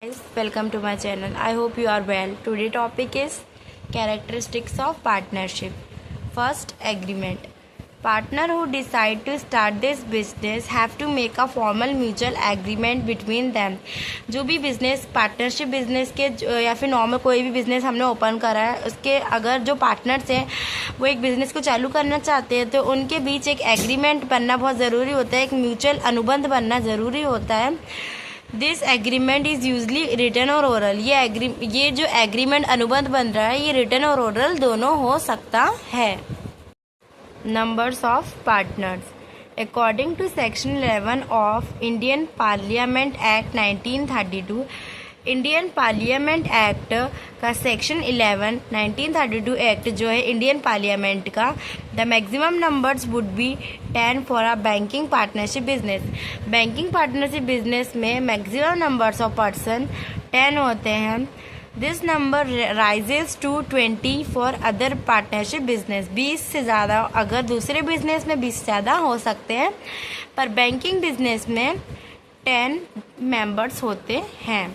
Guys, welcome to my channel. I hope you are well. Today topic is characteristics of partnership. First, agreement. Partner who decide to start this business have to make a formal mutual agreement between them. जो भी business partnership business के या फिर normal कोई भी business हमने open करा है उसके अगर जो पार्टनर्स हैं वो एक बिजनेस को चालू करना चाहते हैं तो उनके बीच एक एग्रीमेंट बनना बहुत ज़रूरी होता है, एक म्यूचुअल अनुबंध बनना ज़रूरी होता है. This agreement is usually written और ओरल. ये जो एग्रीमेंट अनुबंध बन रहा है ये रिटन और ओरल दोनों हो सकता है. Numbers of partners. According to section 11 of Indian parliament act 1932, Indian parliament act का सेक्शन 11 1932 एक्ट जो है इंडियन पार्लियामेंट का, the maximum numbers would be 10 for a banking partnership business. Banking partnership business में maximum numbers of person 10 होते हैं. This number raises to 20 for other partnership business. 20 से ज़्यादा अगर दूसरे बिजनेस में 20 से ज़्यादा हो सकते हैं, पर बैंकिंग बिजनेस में 10 मेंबर्स होते हैं.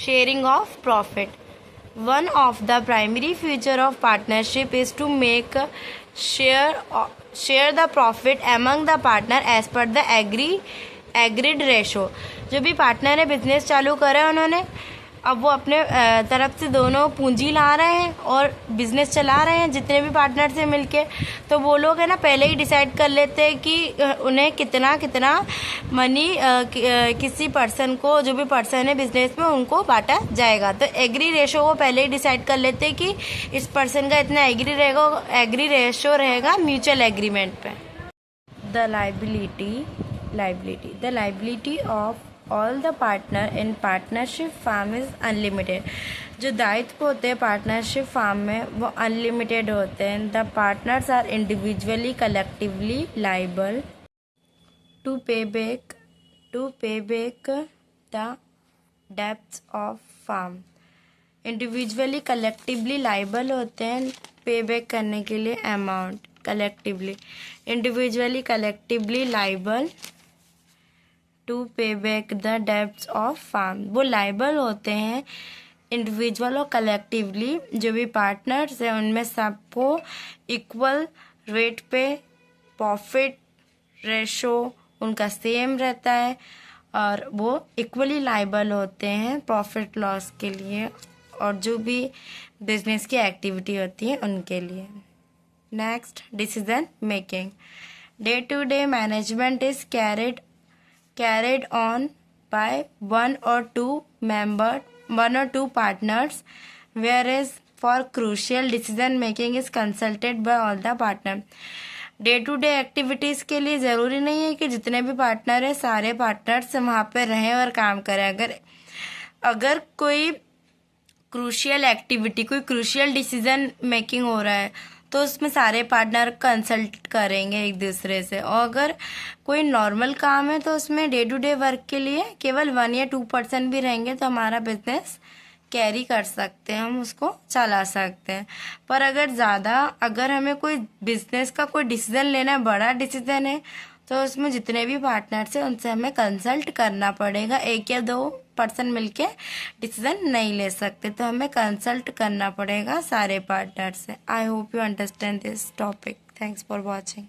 Sharing of profit. One of the primary feature of partnership is to make share the profit among the partner as per the agreed ratio. जो भी पार्टनर है बिजनेस चालू करा है उन्होंने, अब वो अपने तरफ से दोनों पूंजी ला रहे हैं और बिजनेस चला रहे हैं जितने भी पार्टनर से मिलके. तो वो लोग है ना पहले ही डिसाइड कर लेते हैं कि उन्हें कितना कितना मनी किसी पर्सन को, जो भी पर्सन है बिजनेस में, उनको बांटा जाएगा. तो एग्री रेशो वो पहले ही डिसाइड कर लेते हैं कि इस पर्सन का इतना एग्री रेशो रहेगा म्यूचुअल एग्रीमेंट पे. The liability of all the partner in partnership firm is unlimited. जो दायित्व होते हैं पार्टनरशिप फार्म में वो अनलिमिटेड होते हैं. The partners are individually collectively liable to pay back the debts of firm. Individually collectively liable होते हैं पे बैक करने के लिए amount. Collectively individually collectively liable to pay back the debts of firm. वो liable होते हैं individual और collectively. जो भी पार्टनर्स हैं उनमें सबको इक्वल रेट पे प्रॉफिट रेशो उनका सेम रहता है और वो इक्वली लाइबल होते हैं प्रॉफिट लॉस के लिए और जो भी बिजनेस की एक्टिविटी होती है उनके लिए. Next, decision making. Day to day management is carried on by one or two partners, whereas for crucial decision making is consulted by all the partner. Day to day activities के लिए ज़रूरी नहीं है कि जितने भी पार्टनर हैं सारे पार्टनर्स वहाँ पे रहें और काम करें. अगर कोई क्रूशियल एक्टिविटी, कोई क्रूशियल डिसीजन मेकिंग हो रहा है तो उसमें सारे पार्टनर कंसल्ट करेंगे एक दूसरे से. और अगर कोई नॉर्मल काम है तो उसमें डे टू डे वर्क के लिए केवल 1 या 2% भी रहेंगे तो हमारा बिजनेस कैरी कर सकते हैं, हम उसको चला सकते हैं. पर अगर हमें कोई बिजनेस का कोई डिसीजन लेना है, बड़ा डिसीजन है, तो उसमें जितने भी पार्टनर्स हैं उनसे हमें कंसल्ट करना पड़ेगा. 1 या 2 पर्सन मिलके डिसीजन नहीं ले सकते, तो हमें कंसल्ट करना पड़ेगा सारे पार्टनर से. I hope you understand this topic. Thanks for watching.